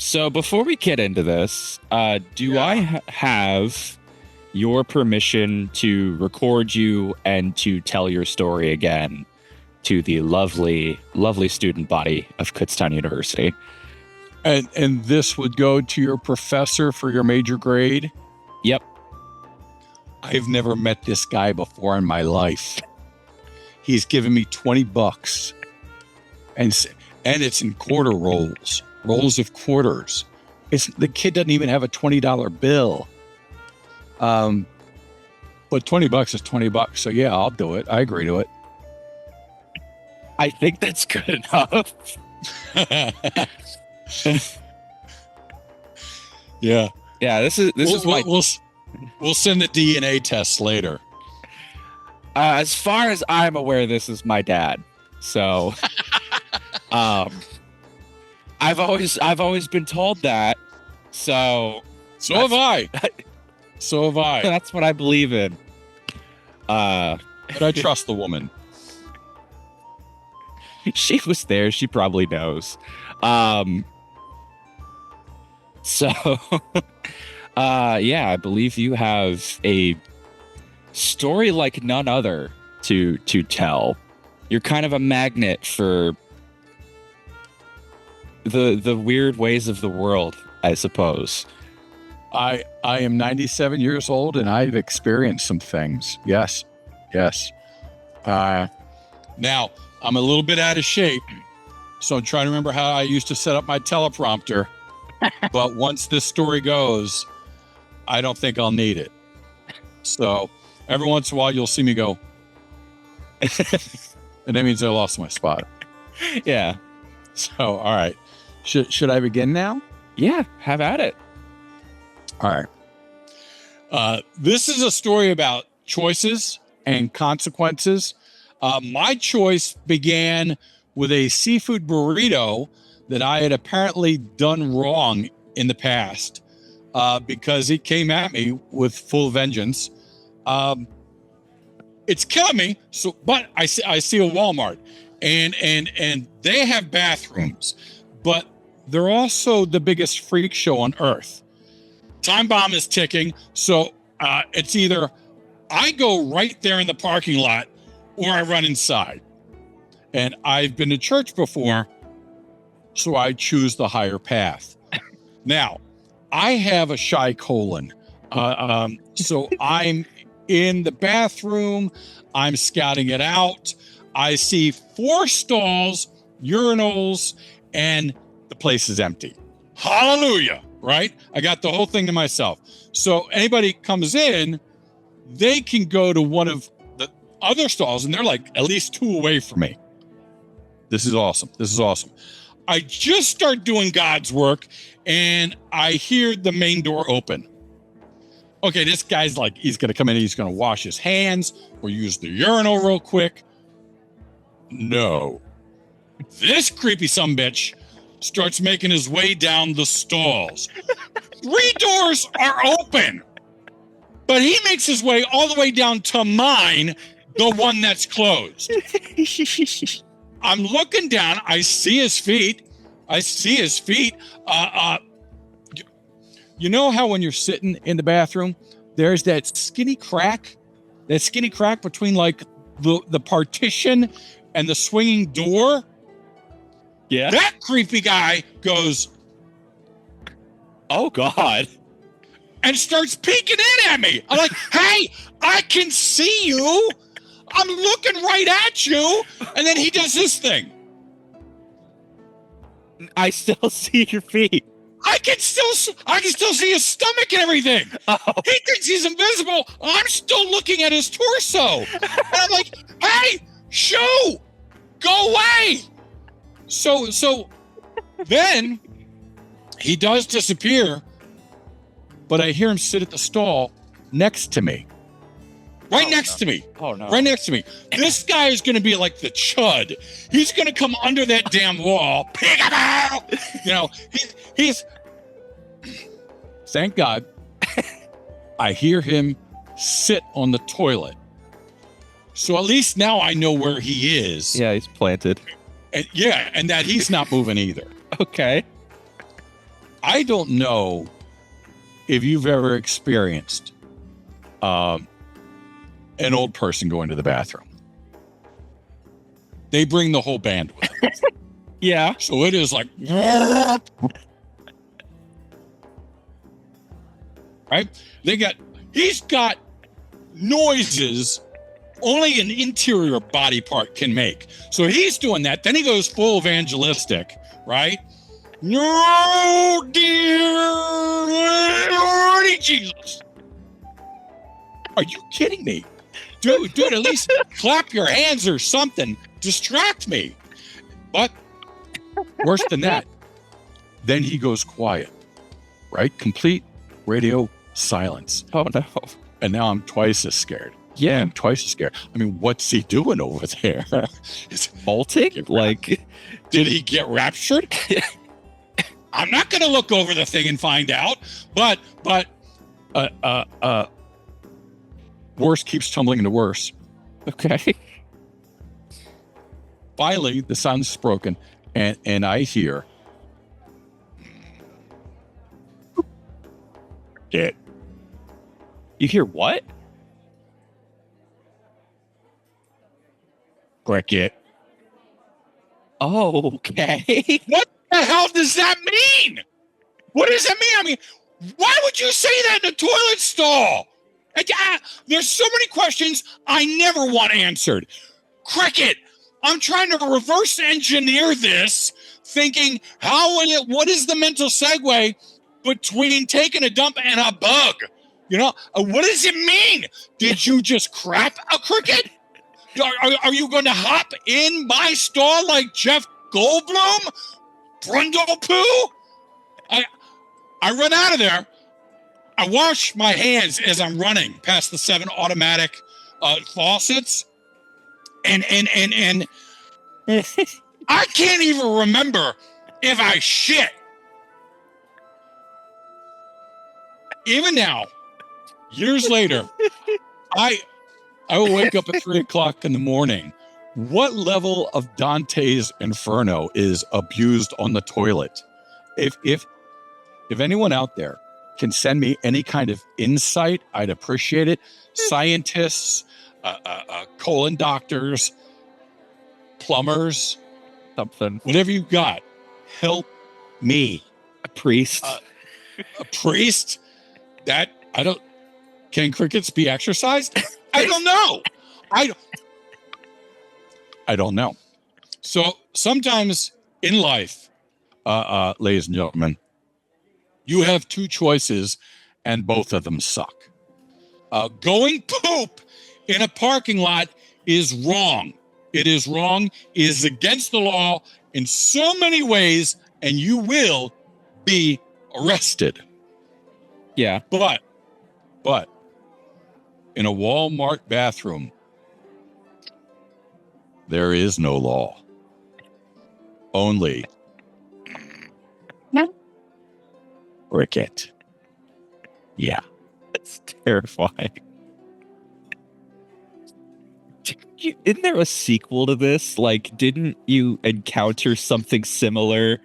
So before we get into this, do I have your permission to record you and to tell your story again to the lovely, lovely student body of Kutztown University? And this would go to your professor for your major grade? Yep. I've never met this guy before in my life. He's given me $20, and it's in quarter rolls of quarters. The kid doesn't even have a $20 bill. But $20 is $20. So yeah, I'll do it. I agree to it. I think that's good enough. Yeah. Yeah, this is my. We'll send the DNA test later. As far as I'm aware, this is my dad. So, I've always been told that. So have I. So have I. That's what I believe in. But I trust the woman. She was there. She probably knows. So, yeah, I believe you have a story like none other to tell. You're kind of a magnet for the weird ways of the world, I suppose. I am 97 years old and I've experienced some things. Yes. Now, I'm a little bit out of shape, so I'm trying to remember how I used to set up my teleprompter. But once this story goes, I don't think I'll need it. So every once in a while, you'll see me go. And that means I lost my spot. Yeah. So, all right. Should I begin now? Yeah, have at it. All right. This is a story about choices and consequences. My choice began with a seafood burrito that I had apparently done wrong in the past because it came at me with full vengeance. It's killing me. So, but I see a Walmart and they have bathrooms, but they're also the biggest freak show on earth. Time bomb is ticking. So it's either I go right there in the parking lot or I run inside. And I've been to church before, so I choose the higher path. Now, I have a shy colon. So I'm in the bathroom. I'm scouting it out. I see 4 stalls, urinals, and the place is empty. Hallelujah, right? I got the whole thing to myself. So anybody comes in, they can go to one of the other stalls, and they're like at least 2 away from me. This is awesome. I just start doing God's work, and I hear the main door open. Okay, this guy's like, he's going to come in, he's going to wash his hands or use the urinal real quick. No. This creepy sumbitch starts making his way down the stalls. 3 doors are open, but he makes his way all the way down to mine, the one that's closed. I'm looking down. I see his feet. You know how when you're sitting in the bathroom, there's that skinny crack between like the partition and the swinging door? Yeah. That creepy guy goes, oh, God. And starts peeking in at me. I'm like, hey, I can see you. I'm looking right at you. And then he does this thing. I still see your feet. I can still see his stomach and everything. Oh. He thinks he's invisible. I'm still looking at his torso. And I'm like, hey, shoo, go away. So then he does disappear, but I hear him sit at the stall next to me. Right next to me. Oh, no. Right next to me. This guy is going to be like the chud. He's going to come under that damn wall. Peekaboo! You know, he's... Thank God, I hear him sit on the toilet. So at least now I know where he is. Yeah, he's planted. And that he's not moving either. Okay. I don't know if you've ever experienced an old person going to the bathroom. They bring the whole band with them. Yeah. So it is like, right? He's got noises only an interior body part can make. So he's doing that. Then he goes full evangelistic, right? No, dear Lordy Jesus. Are you kidding me? Dude, at least clap your hands or something. Distract me. But worse than that, then he goes quiet, right? Complete radio silence. Oh, no. And now I'm twice as scared. Yeah. I'm twice as scared. I mean, what's he doing over there? Molting? Like, did he get raptured? I'm not going to look over the thing and find out, but worse keeps tumbling into worse. okay. Finally, the silence is broken, and I hear it. You hear what? Cricket. Oh, okay. What the hell does that mean? What does that mean? I mean, why would you say that in a toilet stall? There's so many questions I never want answered. Cricket. I'm trying to reverse engineer this, thinking what is the mental segue between taking a dump and a bug? You know, what does it mean? Did you just crap a cricket? Are you going to hop in my stall like Jeff Goldblum? Brundle poo? I run out of there. I wash my hands as I'm running past the 7 automatic faucets. And I can't even remember if I shit. Even now, years later, I will wake up at 3 o'clock in the morning. What level of Dante's Inferno is abused on the toilet? If anyone out there can send me any kind of insight, I'd appreciate it. Scientists, colon doctors, plumbers, Something. whatever you got, help me. A priest. A priest? Can crickets be exercised? I don't know. I don't know. So sometimes in life, ladies and gentlemen, you have 2 choices and both of them suck. Going poop in a parking lot is wrong. It is wrong. It is against the law in so many ways, and you will be arrested. Yeah. But in a Walmart bathroom, there is no law. Only cricket. Yeah. That's terrifying. Isn't there a sequel to this? Like, didn't you encounter something similar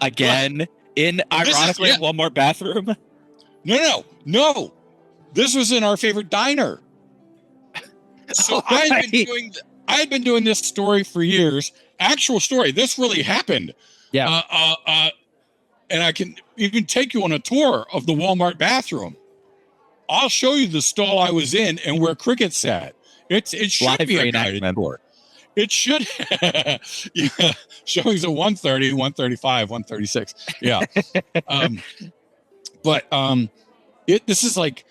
again in, ironically, a Walmart bathroom? No. This was in our favorite diner. So I've been doing this story for years. Actual story. This really happened. Yeah. And I can even take you on a tour of the Walmart bathroom. I'll show you the stall I was in and where cricket sat. It should Live be a guided tour. It should. Yeah. Showings at 1:30, 1:35, 1:36. Yeah. This is like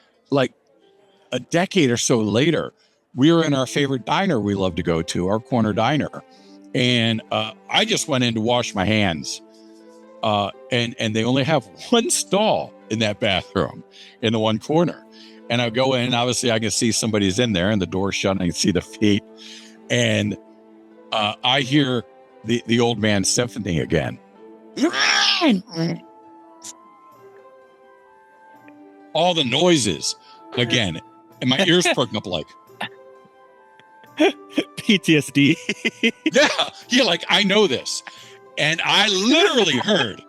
a decade or so later. We were in our favorite diner we love to go to, our corner diner. And I just went in to wash my hands. And they only have one stall in that bathroom in the one corner. And I go in, obviously I can see somebody's in there and the door's shut and I can see the feet. And I hear the old man symphony again. All the noises again. And my ears perking up like, PTSD. yeah, like, I know this. And I literally heard,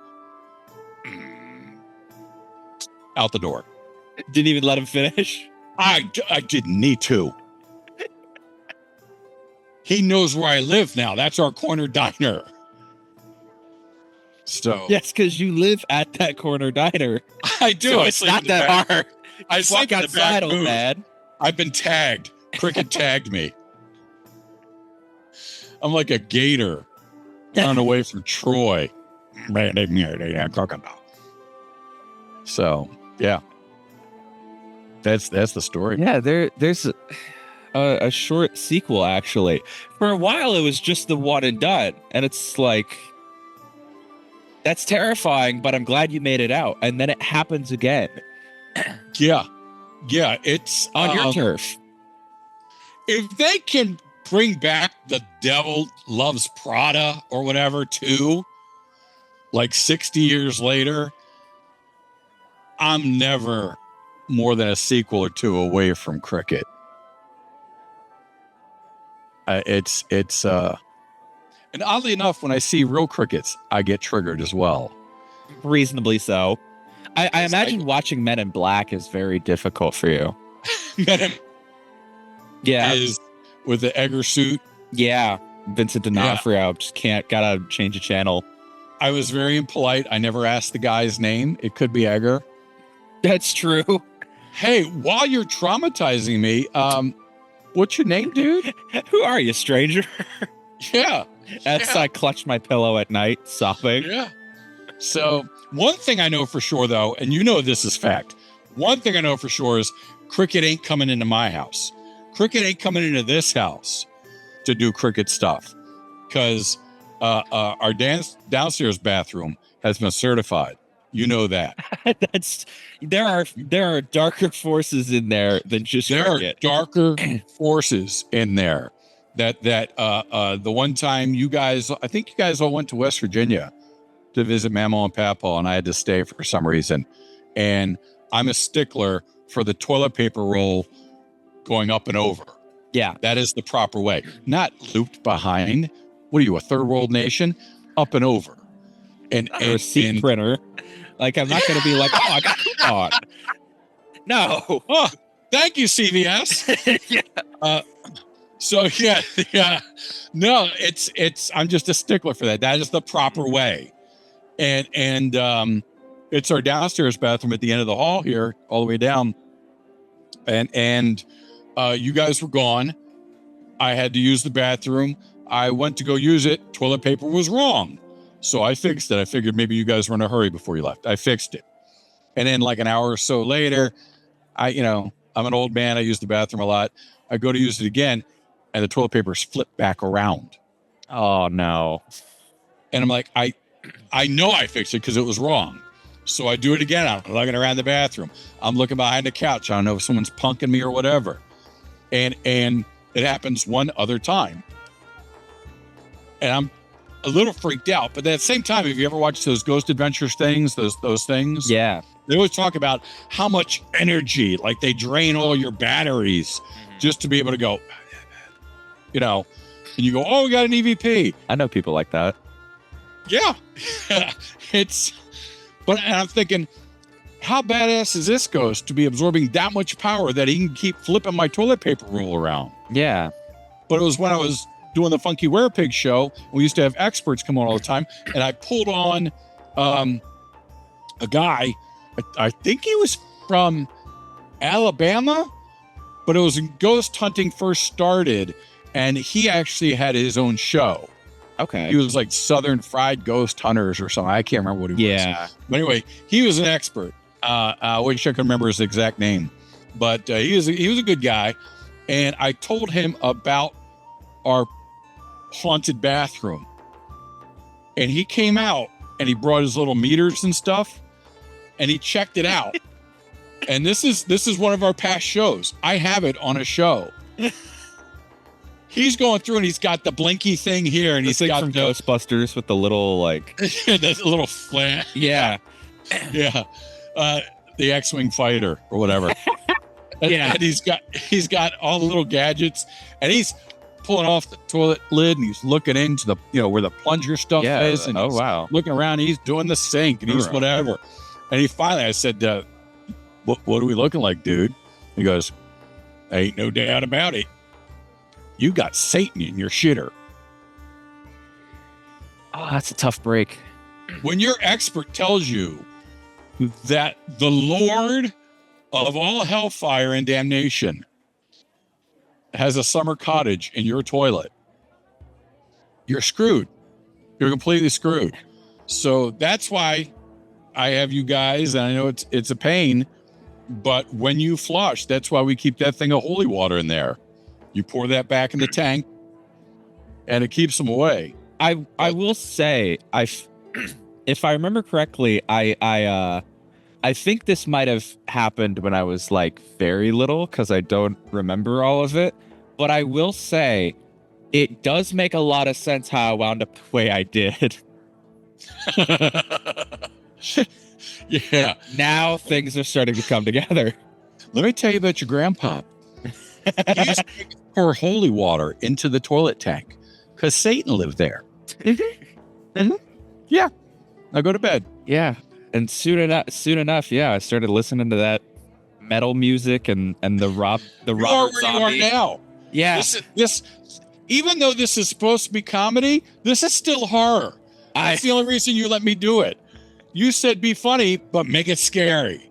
out the door. Didn't even let him finish. I didn't need to. He knows where I live now. That's our corner diner. So Yes, because you live at that corner diner. I do. So I it's sleep not in the that back. hard. I Walk sleep in the outside, back old booth. man. I've been tagged. Cricket tagged me. I'm like a gator running away from Troy. So yeah, that's the story. Yeah, there's a short sequel actually. For a while, it was just the one and done, and it's like that's terrifying. But I'm glad you made it out, and then it happens again Yeah. It's on your turf. If they can bring back The Devil Loves Prada or whatever too, like 60 years later, I'm never more than a sequel or two away from cricket. It's and oddly enough, when I see real crickets, I get triggered as well. Reasonably so. I imagine watching Men in Black is very difficult for you. Yeah. Is with the Egger suit. Yeah. Vincent D'Onofrio just gotta change the channel. I was very impolite. I never asked the guy's name. It could be Egger. That's true. Hey, while you're traumatizing me, what's your name, dude? Who are you, stranger? Yeah. As I clutch my pillow at night, sobbing. Yeah. So one thing I know for sure, though, and you know this is fact. One thing I know for sure is cricket ain't coming into my house. Cricket ain't coming into this house to do cricket stuff, because our downstairs bathroom has been certified. You know that. There are darker forces in there than just cricket. There are darker forces in there. That the one time I think you guys all went to West Virginia to visit Mamaw and Papaw, and I had to stay for some reason. And I'm a stickler for the toilet paper roll going up and over. Yeah. That is the proper way. Not looped behind. What are you, a third world nation? Up and over. And a receipt printer. Like, I'm not going to be like, oh, I got a coupon. No. Oh, thank you, CVS. Yeah. So yeah. No, it's I'm just a stickler for that. That is the proper way. And it's our downstairs bathroom at the end of the hall here, all the way down. And you guys were gone. I had to use the bathroom. I went to go use it. Toilet paper was wrong. So I fixed it. I figured maybe you guys were in a hurry before you left. I fixed it. And then like an hour or so later, I'm an old man. I use the bathroom a lot. I go to use it again, and the toilet paper's flipped back around. Oh, no. And I'm like, I know I fixed it because it was wrong. So I do it again. I'm looking around the bathroom. I'm looking behind the couch. I don't know if someone's punking me or whatever. And it happens one other time. And I'm a little freaked out. But at the same time, if you ever watch those Ghost Adventures things, those things. Yeah. They always talk about how much energy, like they drain all your batteries just to be able to go, and you go, oh, we got an EVP. I know people like that. Yeah. But I'm thinking, how badass is this ghost to be absorbing that much power that he can keep flipping my toilet paper roll around? Yeah. But it was when I was doing the Funky Werepig show. We used to have experts come on all the time. And I pulled on a guy, I think he was from Alabama, but it was when ghost hunting first started. And he actually had his own show. Okay. He was like Southern Fried Ghost Hunters or something. I can't remember what he was. Yeah. But anyway, he was an expert. I wish I could remember his exact name. But he was a good guy. And I told him about our haunted bathroom. And he came out and he brought his little meters and stuff. And he checked it out. And this is one of our past shows. I have it on a show. He's going through and he's got the blinky thing here, and he's got from Ghostbusters with the little like the little flat. Yeah. Yeah. The X-Wing fighter or whatever. Yeah. And he's got all the little gadgets, and he's pulling off the toilet lid and he's looking into the where the plunger stuff is. And wow. Looking around, he's doing the sink and he's whatever. And he finally, I said, what are we looking like, dude? He goes, ain't no doubt about it. You got Satan in your shitter. Oh, that's a tough break. When your expert tells you that the Lord of all hellfire and damnation has a summer cottage in your toilet, you're screwed. You're completely screwed. So that's why I have you guys, and I know it's a pain, but when you flush, that's why we keep that thing of holy water in there. You pour that back in the tank, and it keeps them away. I will say, if I remember correctly, I think this might have happened when I was like very little, because I don't remember all of it. But I will say, it does make a lot of sense how I wound up the way I did. Yeah. Now things are starting to come together. Let me tell you about your grandpa. He used to pour holy water into the toilet tank because Satan lived there. Yeah. Now go to bed. Yeah, and soon enough, yeah, I started listening to that metal music and the Robert Zombie. You are now. Yeah, This even though this is supposed to be comedy, this is still horror. That's the only reason you let me do it. You said be funny, but make it scary.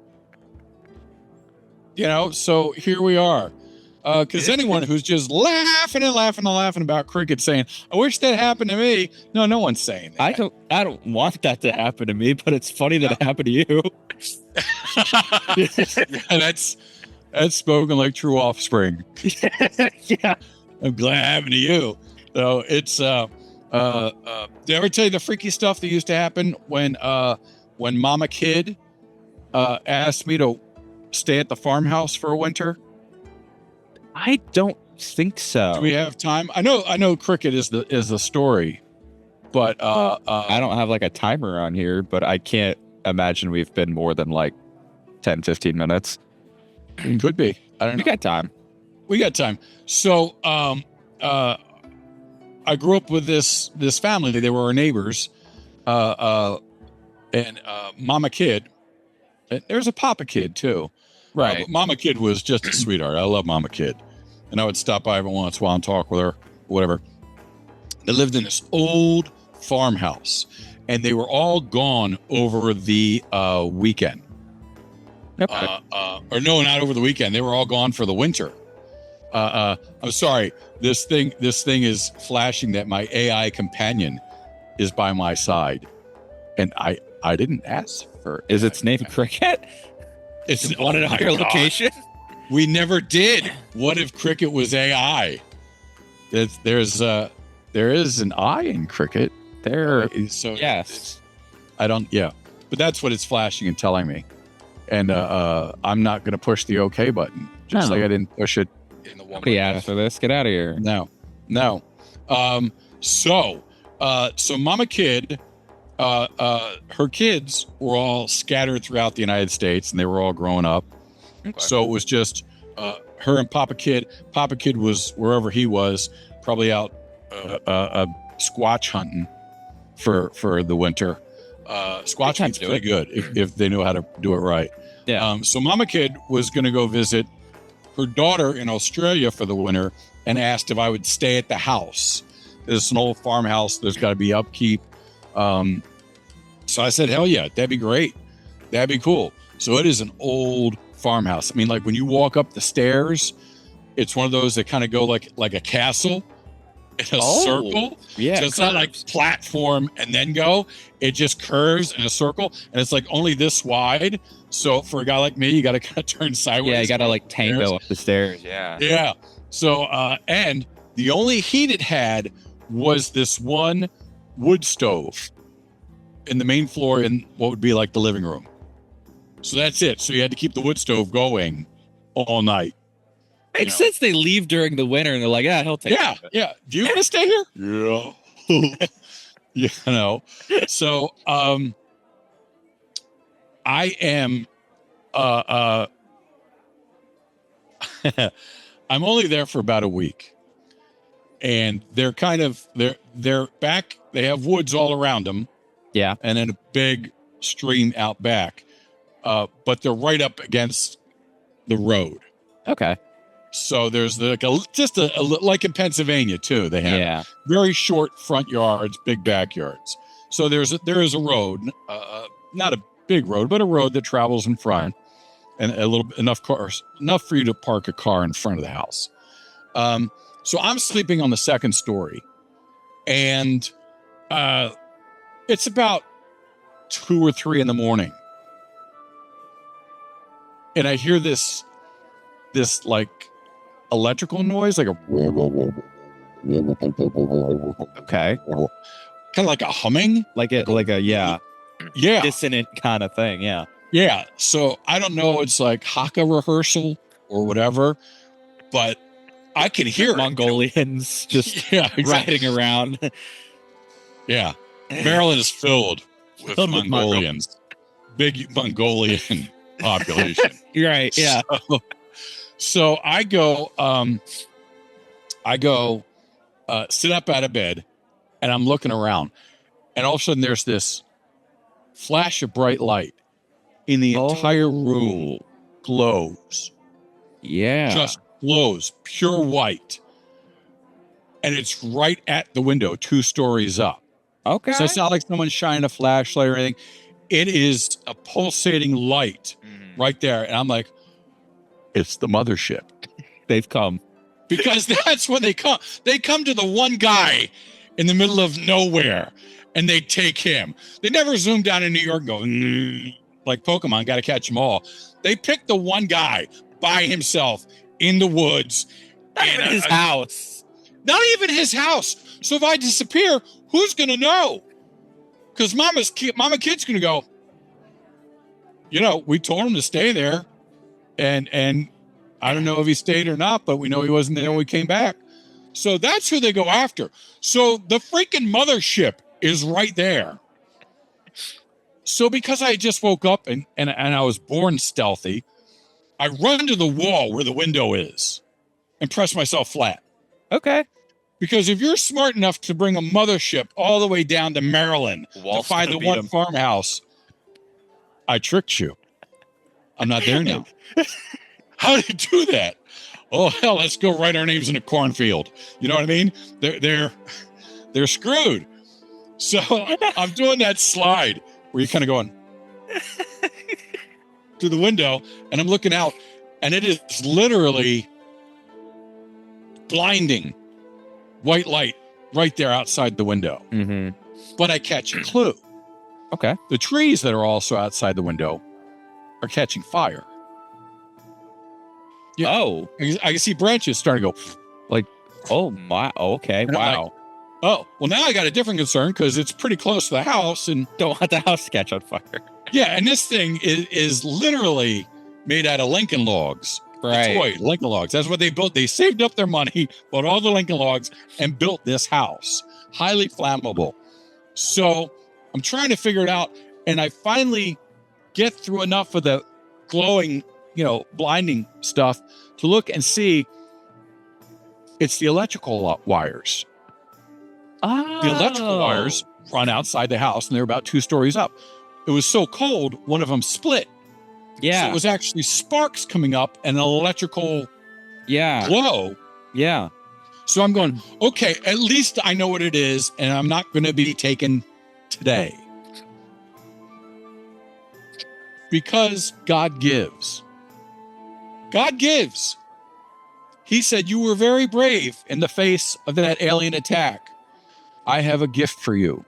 You know, so here we are. Because anyone who's just laughing and laughing and laughing about cricket saying, I wish that happened to me. No one's saying that. I don't want that to happen to me, but it's funny that it happened to you. Yeah, that's spoken like true offspring. Yeah. I'm glad it happened to you. So it's did I ever tell you the freaky stuff that used to happen when Mama Kid asked me to stay at the farmhouse for a winter? I don't think so. Do we have time? I know cricket is the story, but I don't have like a timer on here, but I can't imagine we've been more than like 10, 15 minutes. Could be. I don't know. We got time. We got time. So I grew up with this family. They were our neighbors. And Mama Kid. There's a Papa Kid too. Right. But Mama Kid was just a sweetheart. I love Mama Kid. And I would stop by every once in a while and talk with her, whatever. They lived in this old farmhouse, and they were all gone over the weekend. Okay. Or no, not over the weekend. They were all gone for the winter. I'm sorry. This thing is flashing that my AI companion is by my side, and I didn't ask for. Is its name Cricket? It's Want it on your location? We never did. What if cricket was AI? There is an I in cricket. So Yes. I don't. Yeah, but that's what it's flashing and telling me, and I'm not going to push the OK button, just No. like I didn't push it in the one. Nobody asked for this. Get out of here. No. So Mama Kid, her kids were all scattered throughout the United States, and they were all growing up. Okay. So it was just her and Papa Kid. Papa Kid was wherever he was, probably out squatch hunting for the winter. Squatch hunting's pretty good if they know how to do it right. Yeah. So Mama Kid was going to go visit her daughter in Australia for the winter and asked if I would stay at the house. It's an old farmhouse. There's got to be upkeep. So I said, hell yeah, that'd be great. That'd be cool. So it is an old farmhouse. I mean, like when you walk up the stairs, it's one of those that kind of go like a castle in a circle. Yeah. So it's not like platform and then go. It just curves in a circle, and it's like only this wide. So for a guy like me, you got to kind of turn sideways. Yeah, you got to like tango up the stairs. Yeah. Yeah. So, and the only heat it had was this one wood stove in the main floor in what would be like the living room. So that's it. So you had to keep the wood stove going all night. Makes sense. They leave during the winter and they're like, he'll take Yeah. it. Yeah. Do you want to stay here? Yeah. You know, so, I am, I'm only there for about a week, and they're kind of, they're back. They have woods all around them. Yeah. And then a big stream out back. but they're right up against the road. Okay. So there's like like in Pennsylvania too. They have very short front yards, big backyards. So there is a road, not a big road, but a road that travels in front, and enough for you to park a car in front of the house. So I'm sleeping on the second story, and it's about 2 or 3 in the morning, and I hear this like electrical noise, like a Okay. kind of like a humming, Like a dissonant kind of thing. Yeah. Yeah. So I don't know. It's like haka rehearsal or whatever, but I can hear Mongolians just exactly. riding around. Yeah. Maryland is filled with Mongolians. Big Mongolian population. You're right. Yeah. So I go sit up out of bed, and I'm looking around, and all of a sudden there's this flash of bright light in the entire room. Glows. Yeah. Just glows, pure white. And it's right at the window, 2 stories up. Okay. So it's not like someone's shining a flashlight or anything. It is a pulsating light right there. And I'm like, it's the mothership. They've come. Because that's when they come. They come to the one guy in the middle of nowhere, and they take him. They never zoom down in New York and go, like Pokemon, got to catch them all. They pick the one guy by himself in the woods. Not even his house. Not even his house. So if I disappear, who's going to know? Because Mama Kid's going to go, we told him to stay there. And I don't know if he stayed or not, but we know he wasn't there when we came back. So that's who they go after. So the freaking mothership is right there. So because I just woke up and I was born stealthy, I run to the wall where the window is and press myself flat. Okay. Because if you're smart enough to bring a mothership all the way down to Maryland to find the one farmhouse, I tricked you. I'm not there now. How do you do that? Oh, hell, let's go write our names in a cornfield. You know what I mean? They're screwed. So I'm doing that slide where you're kind of going to the window, and I'm looking out, and it is literally blinding white light right there outside the window. Mm-hmm. But I catch a clue. Okay. The trees that are also outside the window are catching fire. Yeah. Oh. I can see branches starting to go. Like, oh, my. Okay. And wow. like, oh, well, now I got a different concern because it's pretty close to the house and don't want the house to catch on fire. Yeah. And this thing is literally made out of Lincoln logs. Right. Toy Lincoln logs. That's what they built. They saved up their money, bought all the Lincoln logs, and built this house. Highly flammable. So I'm trying to figure it out. And I finally get through enough of the glowing, blinding stuff to look and see it's the electrical wires. Oh. The electrical wires run outside the house, and they're about 2 stories up. It was so cold, one of them split. Yeah. So it was actually sparks coming up and an electrical glow. Yeah. So I'm going, okay, at least I know what it is, and I'm not going to be taken today. Because God gives. God gives. He said, you were very brave in the face of that alien attack. I have a gift for you.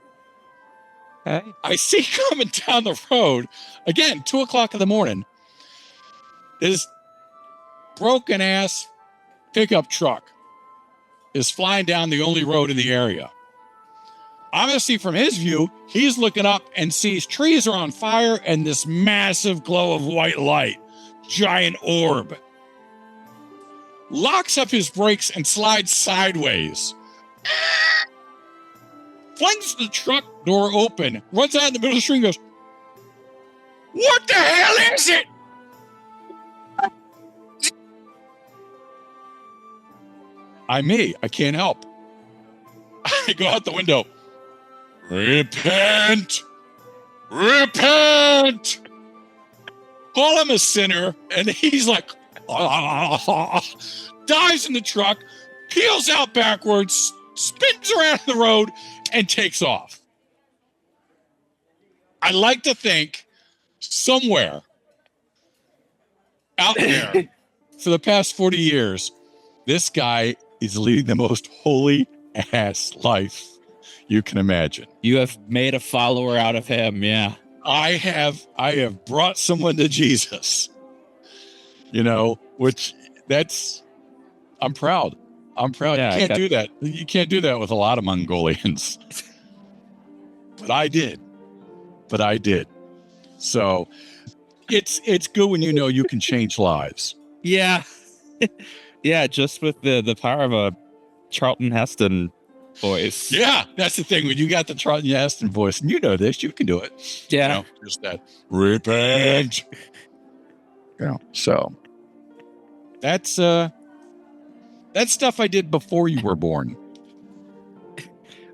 Okay. I see coming down the road, again, 2:00 in the morning, this broken ass pickup truck is flying down the only road in the area. I'm going to see from his view, he's looking up and sees trees are on fire and this massive glow of white light, giant orb. Locks up his brakes and slides sideways. Flings the truck door open, runs out in the middle of the street and goes, what the hell is it? I can't help. I go out the window. Repent! Repent! call him a sinner, and he's like, dives in the truck, peels out backwards, spins around the road, and takes off. I like to think somewhere out there for the past 40 years, this guy is leading the most holy ass life you can imagine. You have made a follower out of him. Yeah. I have brought someone to Jesus, which I'm proud. Yeah, You can't do that. You can't do that with a lot of Mongolians, but I did. So it's good when you can change lives. Yeah. Yeah. Just with the power of a Charlton Heston voice. Yeah, that's the thing. When you got the Charlton Heston voice, and this, you can do it. Yeah. Just that repent. So that's stuff I did before you were born.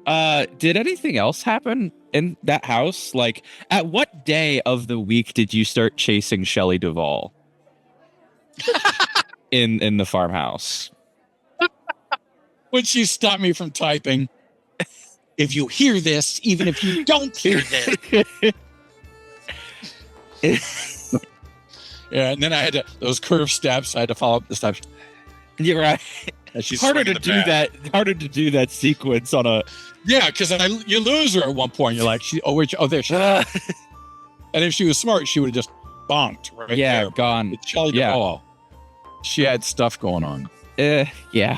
Did anything else happen in that house? Like, at what day of the week did you start chasing Shelley Duvall in the farmhouse? When she stopped me from typing, if you hear this, even if you don't hear this. Yeah, and then I had those curved steps. I had to follow up the steps. You're right. Harder to do that sequence on a. Yeah, because you lose her at one point. You're like, there she is. And if she was smart, she would have just bonked right there. Gone. Shelley Duvall. She had stuff going on. Yeah.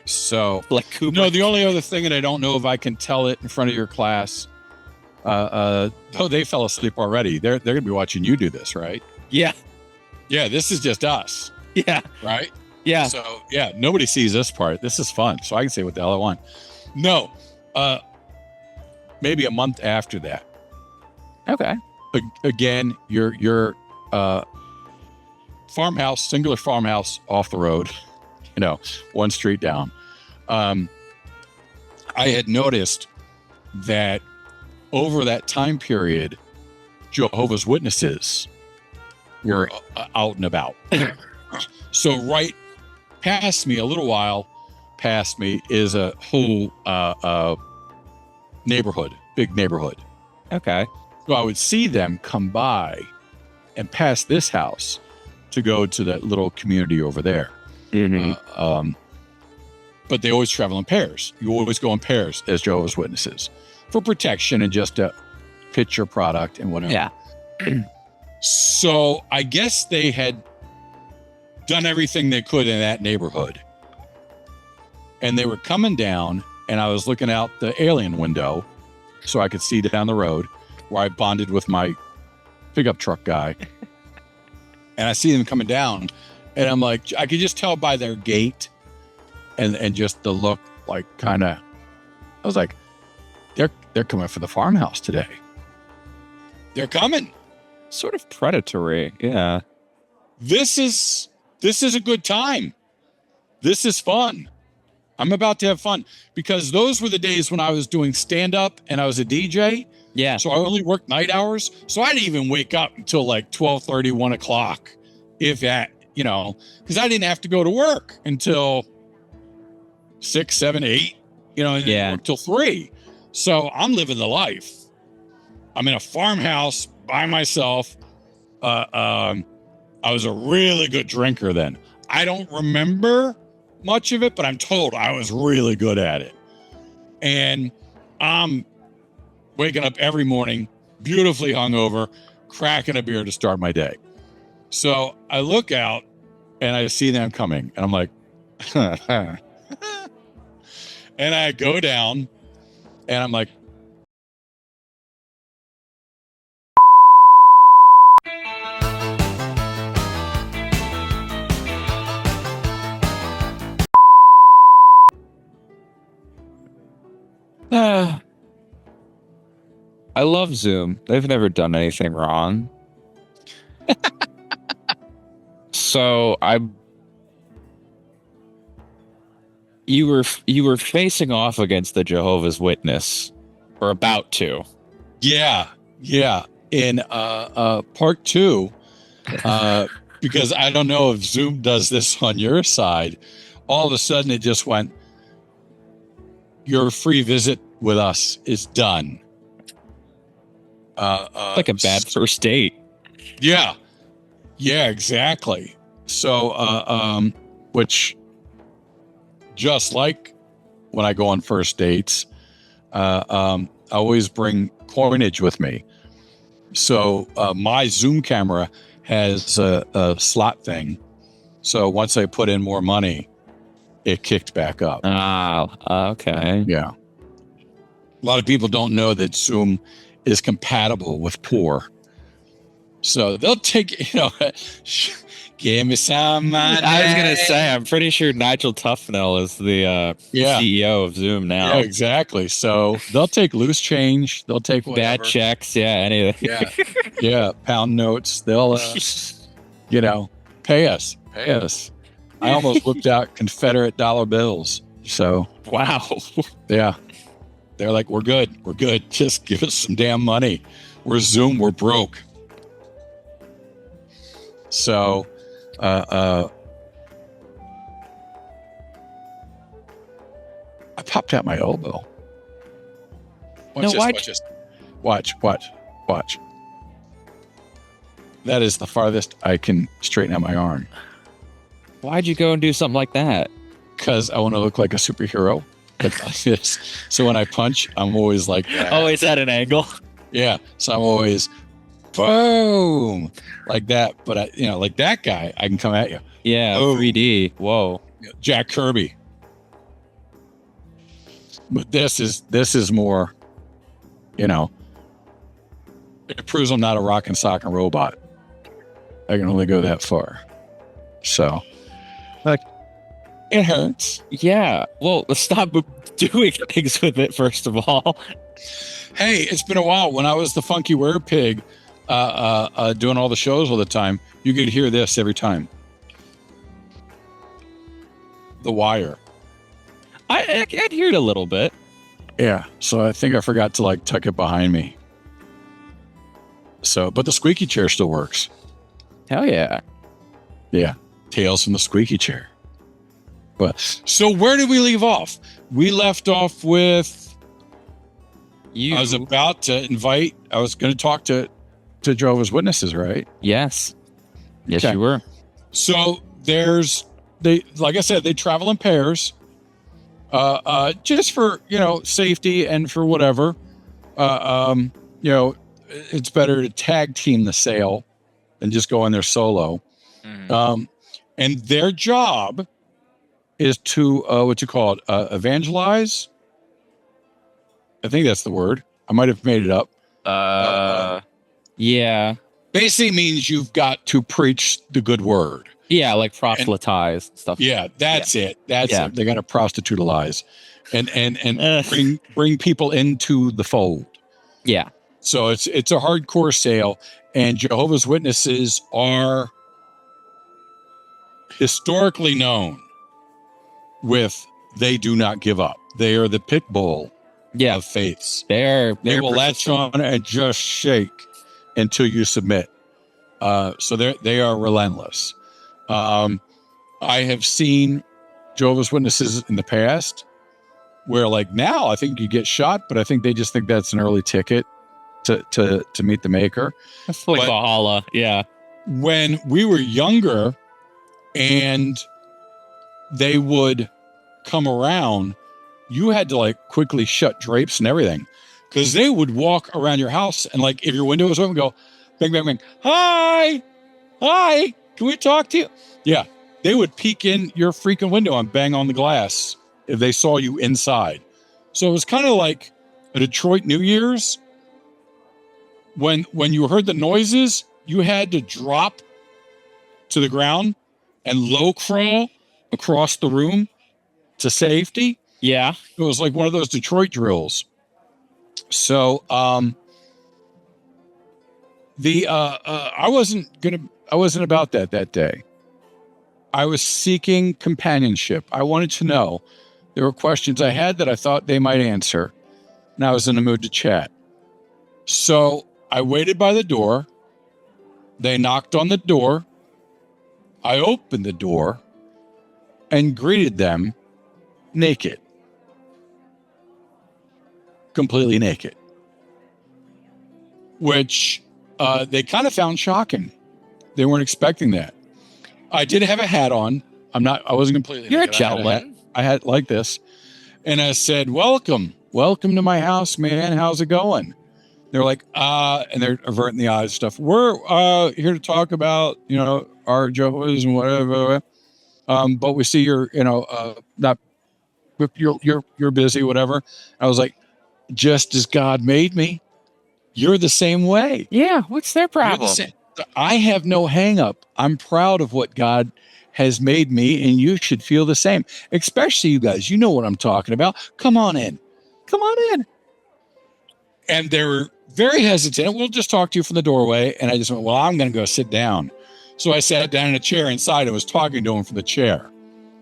So, like Cooper. No, the only other thing, and I don't know if I can tell it in front of your class. They fell asleep already. They're going to be watching you do this, right? Yeah. Yeah, this is just us. Yeah. Right? Yeah. So, yeah, nobody sees this part. This is fun. So I can say what the hell I want. No. Maybe a month after that. Okay. Again, your farmhouse, singular farmhouse off the road, one street down. I had noticed that over that time period, Jehovah's Witnesses were out and about. So right past me, a little while past me, is a whole neighborhood, big neighborhood. Okay. So I would see them come by and pass this house to go to that little community over there. Mm-hmm. But they always travel in pairs. You always go in pairs as Jehovah's Witnesses for protection and just to pitch your product and whatever. Yeah. So I guess they had done everything they could in that neighborhood. And they were coming down, and I was looking out the alien window so I could see down the road where I bonded with my pickup truck guy. And I see them coming down, and I'm like, I could just tell by their gait and just the look, like kind of, I was like, they're coming for the farmhouse today. They're coming. Sort of predatory. Yeah. This is a good time. This is fun. I'm about to have fun because those were the days when I was doing stand-up and I was a DJ. Yeah. So I only worked night hours. So I didn't even wake up until like 12:30, 1 o'clock, if that, because I didn't have to go to work until 6, 7, 8, and work till 3. So I'm living the life. I'm in a farmhouse by myself. I was a really good drinker then. I don't remember much of it, but I'm told I was really good at it. And I'm waking up every morning, beautifully hungover, cracking a beer to start my day. So I look out and I see them coming, and I'm like, and I go down and I'm like, I love Zoom. They've never done anything wrong. So you were facing off against the Jehovah's Witness, or about to. yeah. In part 2, because I don't know if Zoom does this on your side. All of a sudden, it just went, your free visit with us is done. Like a bad first date. Yeah. Yeah, exactly. So, which just like when I go on first dates, I always bring coinage with me. So my Zoom camera has a slot thing. So once I put in more money, it kicked back up. Okay. Yeah. A lot of people don't know that Zoom is compatible with poor. So they'll take, give me some money. I was gonna say, I'm pretty sure Nigel Tufnell is the CEO of Zoom now. Yeah, exactly. So they'll take loose change. They'll take whatever. Bad checks. Yeah, anything. Yeah, pound notes. They'll, pay us. I almost whipped out Confederate dollar bills. So wow. Yeah, they're like, we're good. Just give us some damn money. We're Zoom. We're broke. So, I popped out my elbow. Watch. That is the farthest I can straighten out my arm. Why'd you go and do something like that? Because I want to look like a superhero. Like this. So when I punch, I'm always like that. Always at an angle. Yeah. So I'm always boom like that. But like that guy, I can come at you. Yeah. 3D. Whoa. Jack Kirby. But this is more, it proves I'm not a rock and sock and robot. I can only go that far. So, like, it hurts. Yeah. Well, stop doing things with it, first of all. Hey, it's been a while. When I was the Funky Were Pig, doing all the shows all the time, you could hear this every time. The wire. I'd hear it a little bit. Yeah. So I think I forgot to tuck it behind me. So, but the squeaky chair still works. Hell yeah. Yeah. Tales from the squeaky chair. But so where did we leave off? We left off with you. I was about to I was going to talk to Jehovah's Witnesses, right? Yes. Yes, okay. You were. So like I said, they travel in pairs, just for, safety and for whatever. It's better to tag team the sale than just go in there solo. Mm-hmm. And their job is to, evangelize. I think that's the word. I might have made it up. Yeah. Basically means you've got to preach the good word. Yeah, like proselytize and stuff. Yeah, that's it. That's it. They got to prostitutalize and bring people into the fold. Yeah. So it's a hardcore sale, and Jehovah's Witnesses are historically known with they do not give up. They are the pit bull of faiths. They will latch on and just shake until you submit. So they are relentless. I have seen Jehovah's Witnesses in the past where now I think you get shot, but I think they just think that's an early ticket to meet the maker. That's like Valhalla. Yeah. When we were younger and they would come around, you had to quickly shut drapes and everything because they would walk around your house and if your window was open, go bang, bang, bang. Hi. Can we talk to you? Yeah. They would peek in your freaking window and bang on the glass if they saw you inside. So it was kind of like a Detroit New Year's. When you heard the noises, you had to drop to the ground and low crawl across the room to safety. Yeah. It was like one of those Detroit drills. So I wasn't about that day. I was seeking companionship. I wanted to know. There were questions I had that I thought they might answer, and I was in the mood to chat. So I waited by the door They knocked on the door. I opened the door and greeted them naked. Completely naked. Which they kind of found shocking. They weren't expecting that. I did have a hat on. I wasn't completely You're naked. a gentleman. I had like this. And I said, welcome to my house, man. How's it going? They're like, and they're averting the eyes and stuff. We're here to talk about, our Jehovah's and whatever. But we see you're, not, you're busy, whatever. I was like, just as God made me, you're the same way. Yeah, what's their problem? I have no hang up. I'm proud of what God has made me, and you should feel the same, especially you guys. You know what I'm talking about. Come on in. And they were very hesitant. We'll just talk to you from the doorway. And I just went, well, I'm going to go sit down. So I sat down in a chair inside and was talking to him from the chair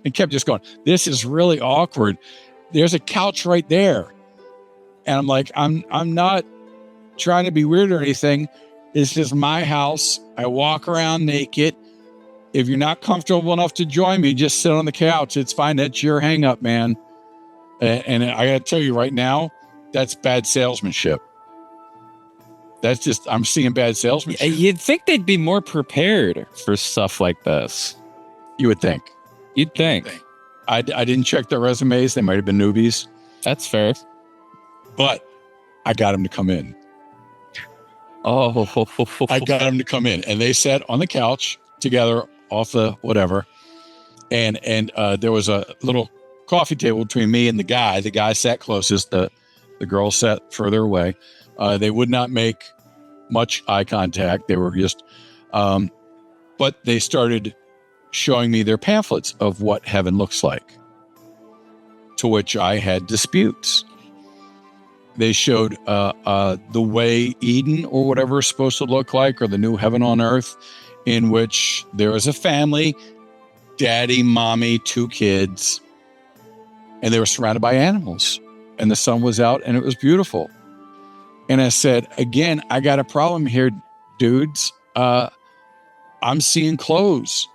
and kept just going, this is really awkward. There's a couch right there. And I'm like, I'm not trying to be weird or anything. It's just my house. I walk around naked. If you're not comfortable enough to join me, just sit on the couch. It's fine. That's your hang up, man. And I got to tell you right now, that's bad salesmanship. That's just, I'm seeing bad salesmanship. You'd think they'd be more prepared for stuff like this. You would think. You'd think. I didn't check their resumes. They might have been newbies. That's fair. But I got them to come in. Oh, I got them to come in. And they sat on the couch together off the whatever. And there was a little coffee table between me and the guy. The guy sat closest. The girl sat further away. They would not make much eye contact. They were just, but they started showing me their pamphlets of what heaven looks like, to which I had disputes. They showed the way Eden or whatever is supposed to look like, or the new heaven on earth, in which there is a family, daddy, mommy, 2 kids, and they were surrounded by animals. And the sun was out and it was beautiful. And I said, again, I got a problem here, dudes. I'm seeing clothes.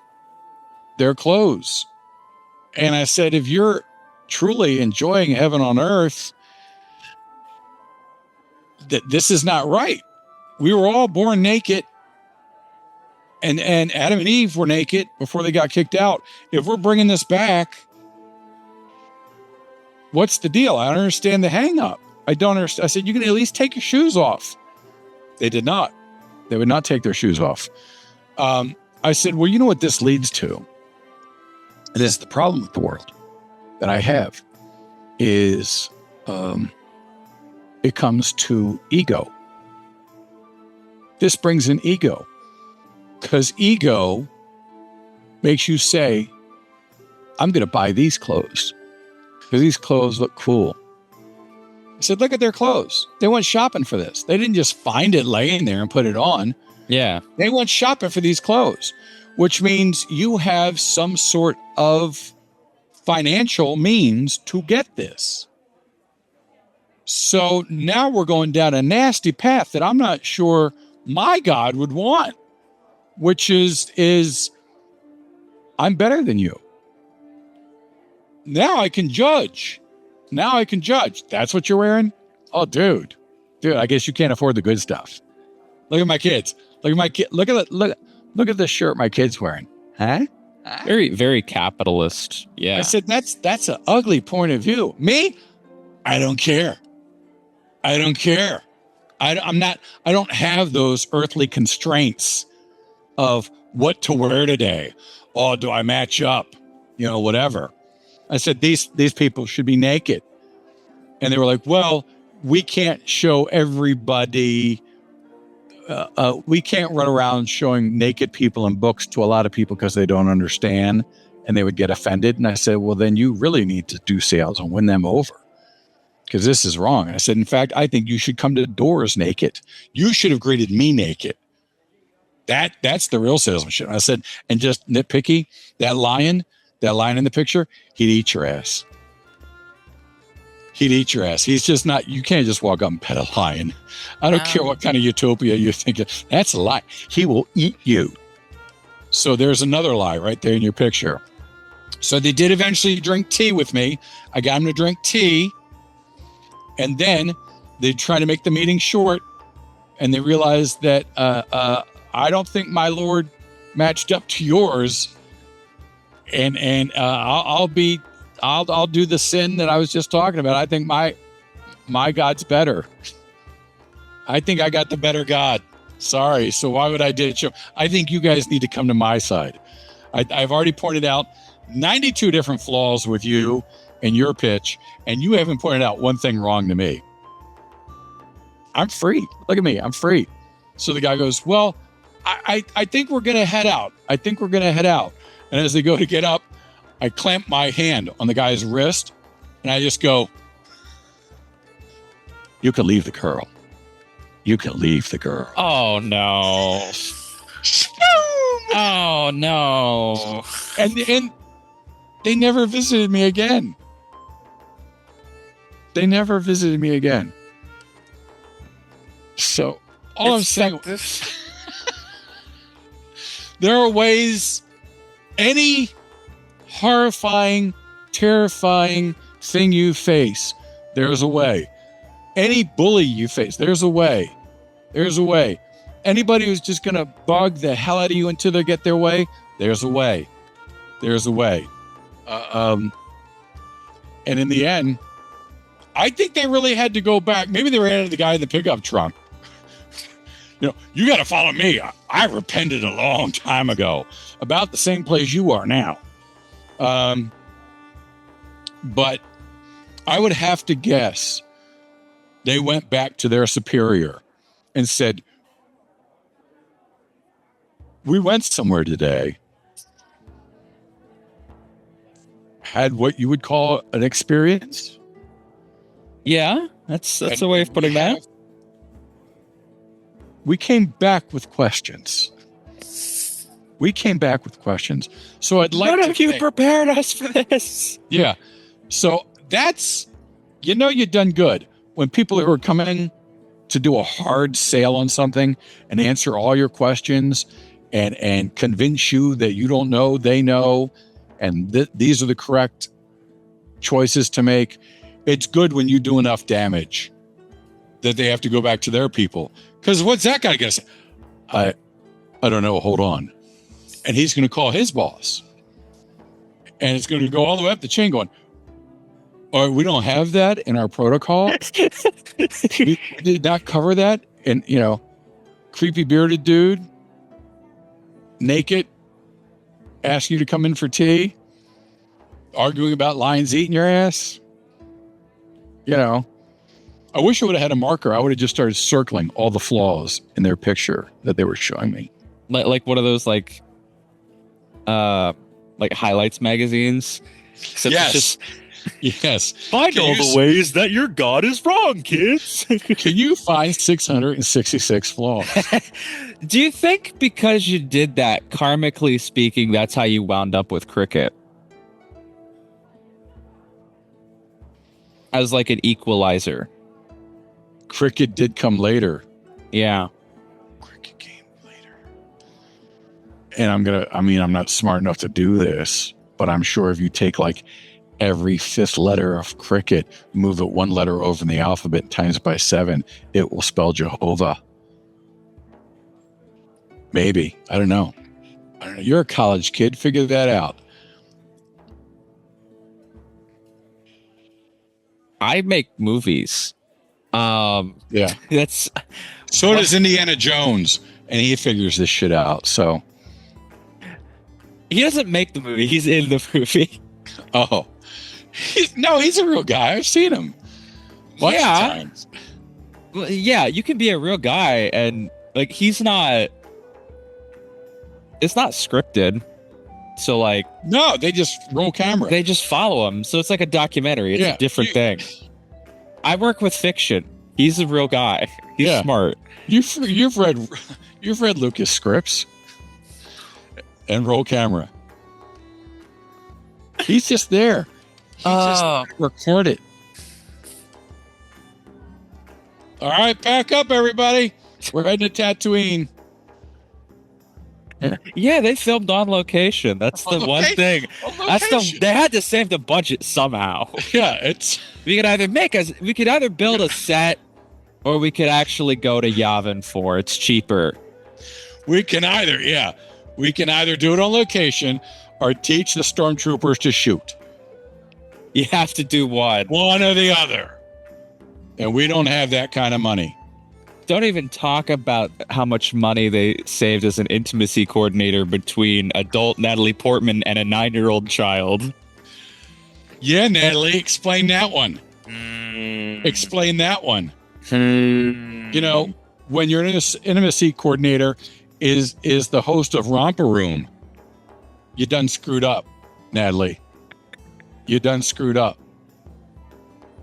They're clothes. And I said, if you're truly enjoying heaven on earth, this is not right. We were all born naked. And Adam and Eve were naked before they got kicked out. If we're bringing this back, what's the deal? I don't understand the hang up. I don't understand. I said, you can at least take your shoes off. They did not. They would not take their shoes off. I said, well, you know what this leads to? And this is the problem with the world that I have is it comes to ego. This brings in ego, because ego makes you say, I'm going to buy these clothes because these clothes look cool. I said, look at their clothes. They went shopping for this. They didn't just find it laying there and put it on. Yeah. They went shopping for these clothes, which means you have some sort of financial means to get this. So now we're going down a nasty path that I'm not sure my God would want, which is I'm better than you. Now I can judge. That's what you're wearing? Oh, dude, I guess you can't afford the good stuff. Look at my kids. Look at the shirt my kid's wearing. Huh? Very, very capitalist. Yeah. I said, that's an ugly point of view. Me? I don't care. I don't have those earthly constraints of what to wear today. Oh, do I match up? Whatever. I said, these people should be naked. And they were like, well, we can't show everybody. We can't run around showing naked people in books to a lot of people because they don't understand and they would get offended. And I said, well, then you really need to do sales and win them over, because this is wrong. And I said, in fact, I think you should come to doors naked. You should have greeted me naked. That's the real salesmanship. I said, and just nitpicky, that lion in the picture, he'd eat your ass. he'd eat your ass. He's just not, you can't just walk up and pet a lion. I don't care what kind of utopia you're thinking. That's a lie. He will eat you. So there's another lie right there in your picture. So they did eventually drink tea with me. I got him to drink tea. And then they tried to make the meeting short. And they realized that I don't think my Lord matched up to yours. And I'll do the sin that I was just talking about. I think my God's better. I think I got the better God. Sorry. So why would I ditch you? I think you guys need to come to my side. I've already pointed out 92 different flaws with you and your pitch, and you haven't pointed out one thing wrong to me. I'm free. Look at me. I'm free. So the guy goes, well, I think we're going to head out. I think we're going to head out. And as they go to get up, I clamp my hand on the guy's wrist, and I just go, you can leave the girl. You can leave the girl. Oh, no. Oh, no. And they never visited me again. They never visited me again. So all I'm saying, there are ways, any horrifying, terrifying thing you face, there's a way. Any bully you face, there's a way. There's a way. Anybody who's just going to bug the hell out of you until they get their way, there's a way. There's a way. And in the end, I think they really had to go back. Maybe they ran into the guy in the pickup truck. You got to follow me. I repented a long time ago, about the same place you are now. But I would have to guess they went back to their superior and said, we went somewhere today, had what you would call an experience. Yeah, that's a way of putting that. We came back with questions. So I'd like What have you prepared us for this? Yeah. So that's, you've done good. When people who are coming to do a hard sale on something and answer all your questions and convince you that you don't know, they know, and these are the correct choices to make. It's good when you do enough damage that they have to go back to their people. Because what's that guy going to say? I don't know. Hold on. And he's going to call his boss. And it's going to go all the way up the chain going, oh, we don't have that in our protocol. We did not cover that. And, creepy bearded dude, naked, ask you to come in for tea, arguing about lions eating your ass. I wish I would have had a marker. I would have just started circling all the flaws in their picture that they were showing me. Like one of those like highlights magazines. Except yes. Yes. Find all the ways that your God is wrong, kids. Can you find 666 flaws? Do you think because you did that, karmically speaking, that's how you wound up with cricket? As like an equalizer. Cricket did come later. Yeah. Cricket came later. And I'm not smart enough to do this, but I'm sure if you take like every fifth letter of cricket, move it one letter over in the alphabet times by 7, it will spell Jehovah. Maybe. I don't know. You're a college kid. Figure that out. I make movies. Yeah. That's so does Indiana Jones, and he figures this shit out. So he doesn't make the movie; he's in the movie. Oh, he's a real guy. I've seen him. Yeah, well, yeah. You can be a real guy, and like he's not. It's not scripted. So like, no, they just roll camera. They just follow him. So it's like a documentary. It's a different thing. I work with fiction. He's a real guy. He's smart. You've read Lucas scripts and roll camera. He's just there. He just recorded. All right, pack up, everybody. We're heading to Tatooine. Yeah, they filmed on location. That's the one thing. They had to save the budget somehow. Yeah, it's We could either build a set or we could actually go to Yavin 4. It's cheaper. we can either do it on location or teach the stormtroopers to shoot. You have to do one. One or the other. And we don't have that kind of money. Don't even talk about how much money they saved as an intimacy coordinator between adult Natalie Portman and a 9-year-old child. Yeah, Natalie, explain that one. Explain that one. You know, when your intimacy coordinator is the host of Romper Room, you done screwed up, Natalie. You done screwed up.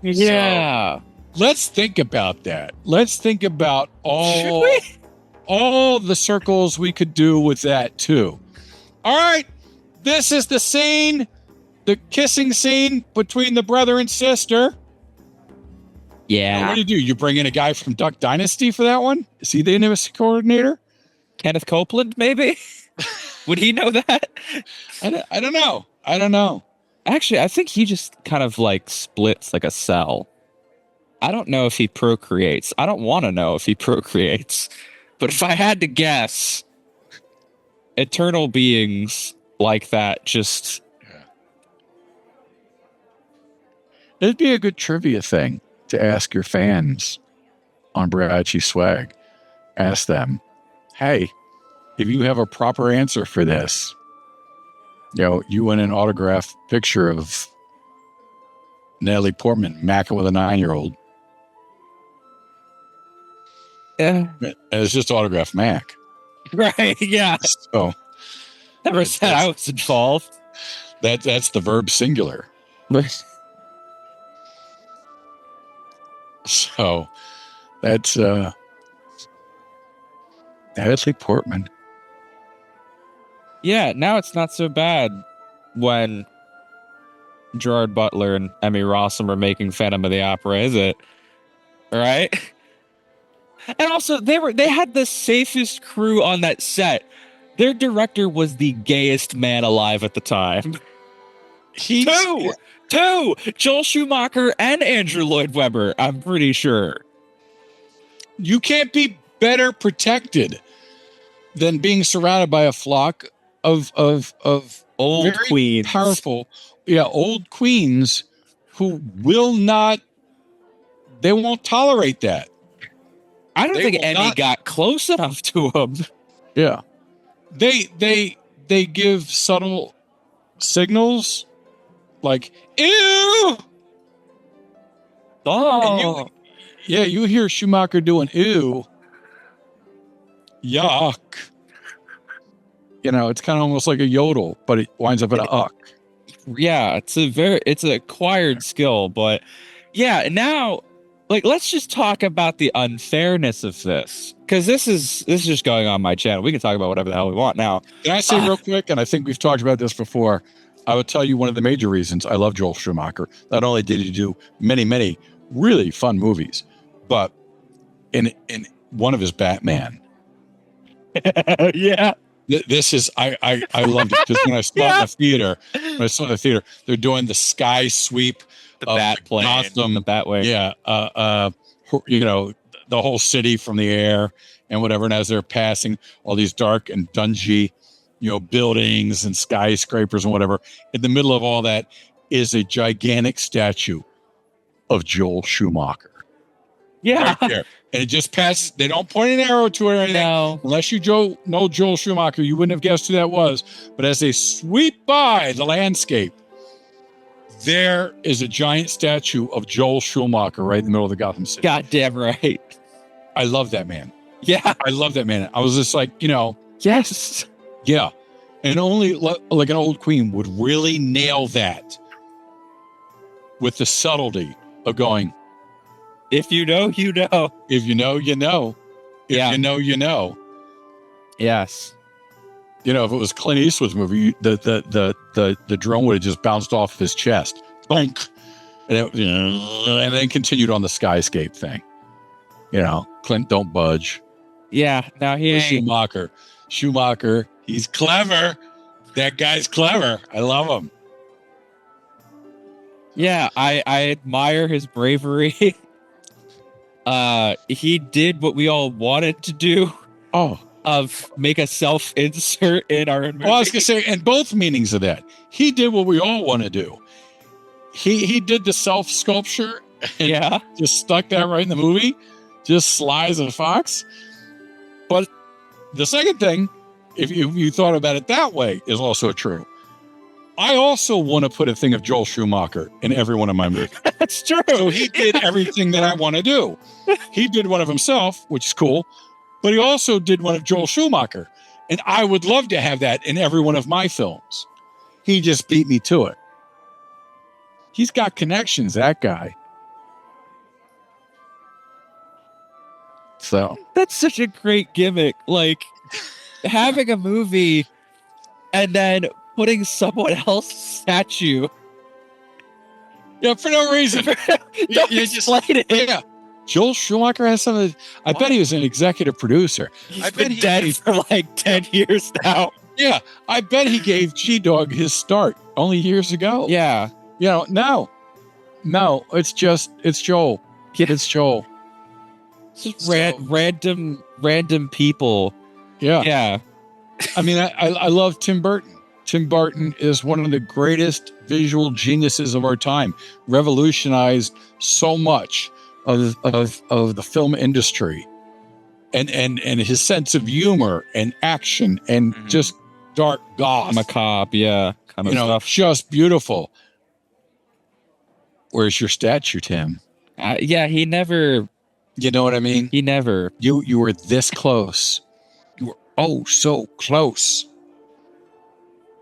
Yeah. So, let's think about that. Let's think about all the circles we could do with that too. All right. This is the scene, the kissing scene between the brother and sister. Yeah. What do? You bring in a guy from Duck Dynasty for that one? Is he the intimacy coordinator? Kenneth Copeland, maybe? Would he know that? I don't know. I don't know. Actually, I think he just kind of like splits like a cell. I don't know if he procreates. I don't want to know if he procreates. But if I had to guess, eternal beings like that just... It'd be a good trivia thing to ask your fans on Braichi Swag. Ask them, hey, if you have a proper answer for this, you know, you win an autographed picture of Natalie Portman macking with a 9-year-old. Yeah. And it's just autographed Mac. Right, yeah. So never said I was involved. That's the verb singular. So that's Natalie Portman. Yeah, now it's not so bad when Gerard Butler and Emmy Rossum are making Phantom of the Opera, is it? Right? And also, they had the safest crew on that set. Their director was the gayest man alive at the time. Two! Joel Schumacher and Andrew Lloyd Webber, I'm pretty sure. You can't be better protected than being surrounded by a flock of Old queens. Powerful, old queens who they won't tolerate that. I don't think Emmy got close enough to him. Yeah. They give subtle signals like, ew. Oh. You hear Schumacher doing ew. Yuck. You know, it's kind of almost like a yodel, but it winds up in a uck. Yeah, it's an acquired skill, but yeah, now like let's just talk about the unfairness of this. Because this is just going on my channel. We can talk about whatever the hell we want now. Can I say real quick, and I think we've talked about this before, I would tell you one of the major reasons I love Joel Schumacher. Not only did he do many, many really fun movies, but in one of his Batman. Yeah. This is I loved it because when I saw it in the theater, they're doing the sky sweep, the bat plane, Gotham, the Batwing. Yeah, the whole city from the air and whatever. And as they're passing all these dark and dungy, buildings and skyscrapers and whatever, in the middle of all that is a gigantic statue of Joel Schumacher. Yeah. Right there. And it just passes. They don't point an arrow to it or anything. No. Unless you know Joel Schumacher, you wouldn't have guessed who that was. But as they sweep by the landscape, there is a giant statue of Joel Schumacher right in the middle of the Gotham City. Goddamn right. I love that man. Yeah. I love that man. I was just like, yes. Yeah. And only like an old queen would really nail that with the subtlety of going, if you know, you know. If you know, you know. If you know, you know. Yes. If it was Clint Eastwood's movie, the drone would have just bounced off his chest. Bonk. And then continued on the skyscape thing. Clint don't budge. Yeah, no, he ain't. Schumacher, he's clever. That guy's clever. I love him. Yeah, I admire his bravery. He did what we all wanted to do. Of make a self-insert in our movie. Well, I was gonna say, and both meanings of that. He did what we all want to do. He did the self-sculpture and just stuck that right in the movie. Just sly as a fox. But the second thing, if you thought about it that way, is also true. I also want to put a thing of Joel Schumacher in every one of my movies. That's true. So he did everything that I want to do. He did one of himself, which is cool, but he also did one of Joel Schumacher. And I would love to have that in every one of my films. He just beat me to it. He's got connections, that guy. So that's such a great gimmick. Like having a movie and then putting someone else's statue. Yeah, for no reason. you just like it. Yeah. Joel Schumacher has some of the, I bet he was an executive producer. I've been dead for like 10 years now. Yeah. I bet he gave G-Dog his start only years ago. Yeah. No, it's Joel. Yeah. It's Joel. It's just random people. Yeah. Yeah. I mean, I love Tim Burton. Tim Burton is one of the greatest visual geniuses of our time. Revolutionized so much of the film industry, and his sense of humor and action and just dark goth, macabre, kind of stuff. Just beautiful. Where's your statue, Tim? He never. You know what I mean? He never. You were this close. You were so close.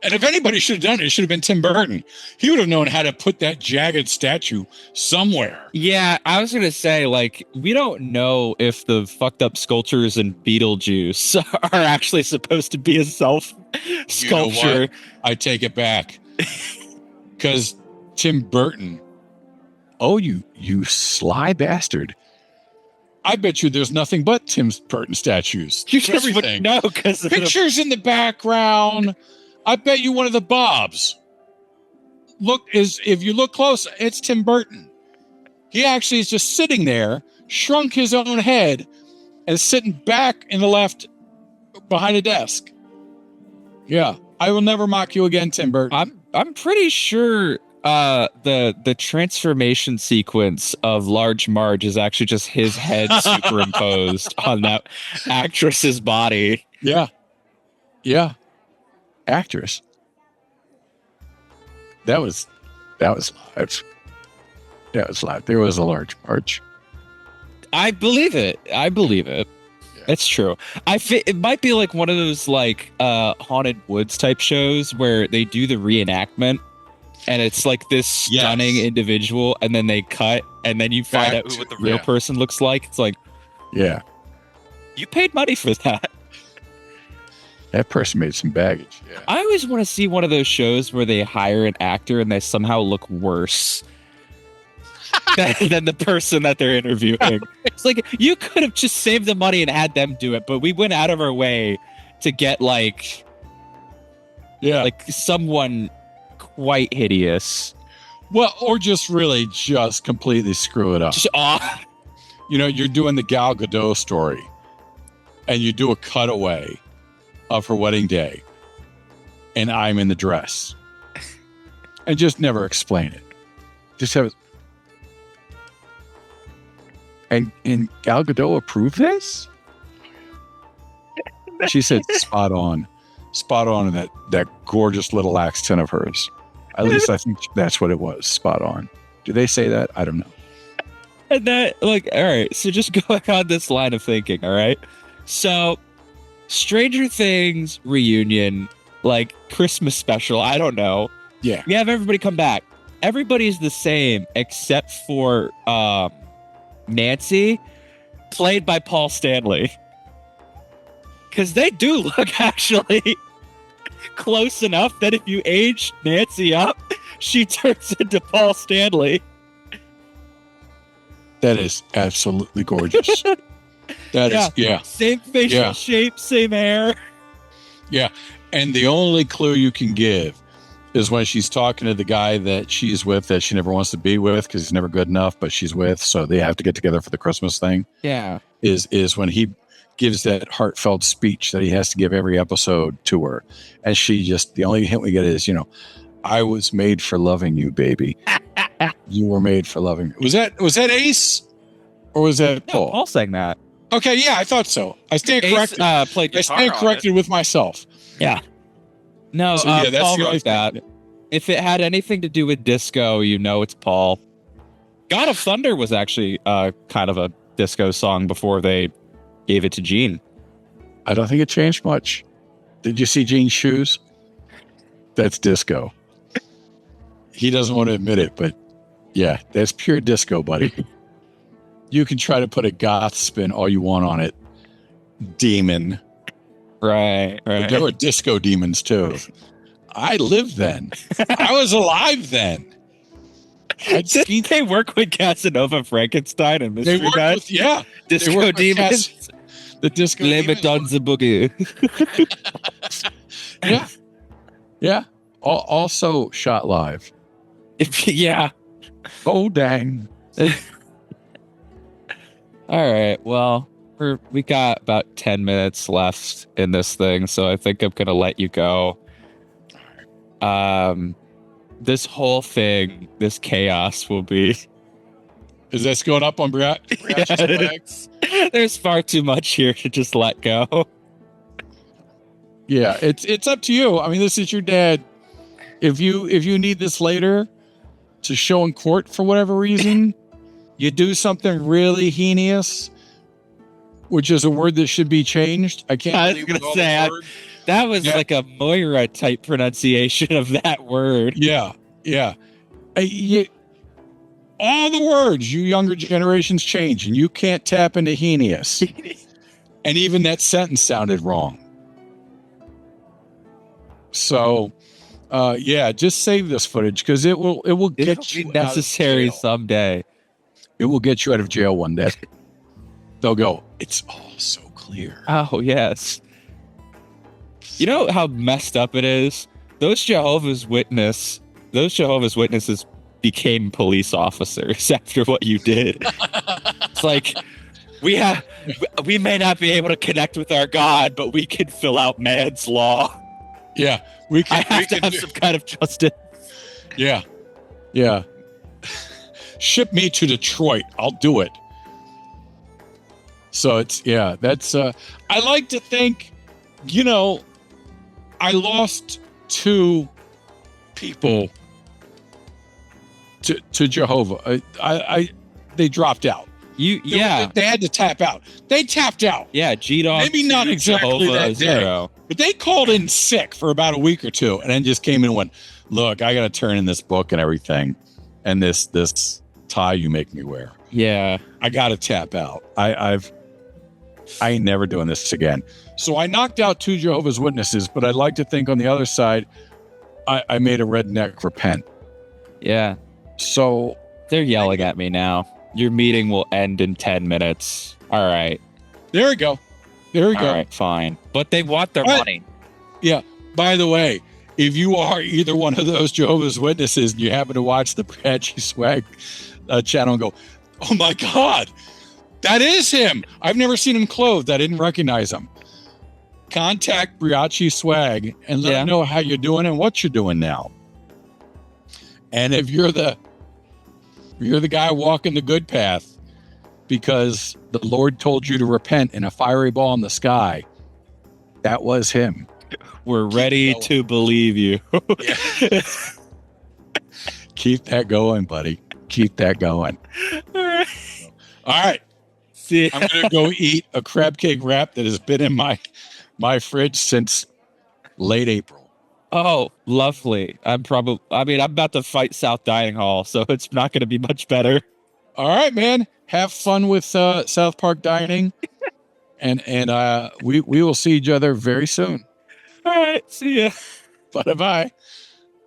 And if anybody should have done it, it should have been Tim Burton. He would have known how to put that jagged statue somewhere. Yeah, I was going to say, like, we don't know if the fucked up sculptures in Beetlejuice are actually supposed to be a self-sculpture. You know, I take it back. Because Tim Burton, you sly bastard. I bet you there's nothing but Tim Burton statues. You just everything. No, because pictures in the background. I bet you one of the Bobs. If you look close, it's Tim Burton. He actually is just sitting there, shrunk his own head, and sitting back in the left behind a desk. Yeah, I will never mock you again, Tim Burton. I'm pretty sure the transformation sequence of Large Marge is actually just his head superimposed on that actress's body. Yeah. Actress. That was live. That was live. There was a Large Marge. I believe it. Yeah. It's true. It might be like one of those like Haunted Woods type shows where they do the reenactment and it's like this stunning individual and then they cut and then you find out what the real person looks like. It's like, you paid money for that. That person made some baggage. Yeah. I always want to see one of those shows where they hire an actor and they somehow look worse than the person that they're interviewing. It's like, you could have just saved the money and had them do it, but we went out of our way to get like someone quite hideous. Well, or just completely screw it up. You're doing the Gal Gadot story and you do a cutaway of her wedding day and I'm in the dress and just never explain it. Just have it. And Gal Gadot approved this? She said spot on in that gorgeous little accent of hers. At least I think that's what it was. Spot on. Do they say that? I don't know. And that, all right. So just going on this line of thinking, all right. So Stranger Things reunion, like Christmas special, I don't know. Yeah. We have everybody come back. Everybody's the same except for Nancy, played by Paul Stanley. Because they do look actually close enough that if you age Nancy up, she turns into Paul Stanley. That is absolutely gorgeous. That is, yeah. Same facial Yeah. shape, same hair. Yeah. And the only clue you can give is when she's talking to the guy that she's with that she never wants to be with because he's never good enough, but she's with, so they have to get together for the Christmas thing. Yeah. Is when he gives that heartfelt speech that he has to give every episode to her. And she just, the only hint we get is, I was made for loving you, baby. You were made for loving me. Was that Ace? Or was that Paul? Paul sang that. Okay, yeah, I thought so. I stand corrected. Played I stand corrected with myself. Yeah. No, So, yeah, that's Paul the only wrote that. thing. If it had anything to do with disco, it's Paul. God of Thunder was actually kind of a disco song before they gave it to Gene. I don't think it changed much. Did you see Gene's shoes? That's disco. He doesn't want to admit it, but yeah, that's pure disco, buddy. You can try to put a goth spin all you want on it. Demon. Right. But there were disco demons too. I lived then. I was alive then. Didn't they work with Casanova Frankenstein and Mystery Men? Yeah. Disco demons. The disco Blame it on the boogie. Yeah. Yeah. Also shot live. Yeah. Oh, dang. All right. Well, we got about 10 minutes left in this thing, so I think I'm going to let you go. This whole thing, this chaos will be... Is this going up on Briachi's flags? There's far too much here to just let go. Yeah, it's up to you. I mean, this is your dad. If you need this later to show in court for whatever reason, you do something really heinous, which is a word that should be changed. I can't. I was going to say that was like a Moira type pronunciation of that word. Yeah. All the words you younger generations change, and you can't tap into heinous. And even that sentence sounded wrong. So, just save this footage because it will get you necessary someday. It will get you out of jail one day. They'll go, it's all so clear. Oh, yes. You know how messed up it is? Those Jehovah's Witnesses became police officers after what you did. It's like, we may not be able to connect with our God, but we can fill out man's law. Yeah. I have to have some kind of justice. Yeah. Ship me to Detroit. I'll do it. So that's, I like to think, I lost 2 people to Jehovah. They dropped out. They had to tap out. They tapped out. Yeah, G-Dog. Maybe not exactly Jehovah that day, 0. but they called in sick for about a week or 2, and then just came in and went, "Look, I got to turn in this book and everything, and this tie you make me wear. Yeah, I got to tap out. I ain't never doing this again." So I knocked out 2 Jehovah's Witnesses, but I'd like to think on the other side, I made a redneck repent. Yeah. So they're yelling at me now. Your meeting will end in 10 minutes. All right. There we go. All right, fine. But they want their money. Yeah. By the way, if you are either one of those Jehovah's Witnesses and you happen to watch the Briachi Swag channel and go, "Oh my God, that is him. I've never seen him clothed. I didn't recognize him." Contact Briachi Swag and let them know how you're doing and what you're doing now. And if you're the guy walking the good path because the Lord told you to repent in a fiery ball in the sky, that was him. We're ready to believe you. Keep that going, buddy. Keep that going. All right. See, I'm going to go eat a crab cake wrap that has been in my fridge since late April. Oh, lovely. I'm about to fight South Dining Hall, so it's not going to be much better. All right, man. Have fun with South Park Dining. and we will see each other very soon. All right. See ya. Bye-bye.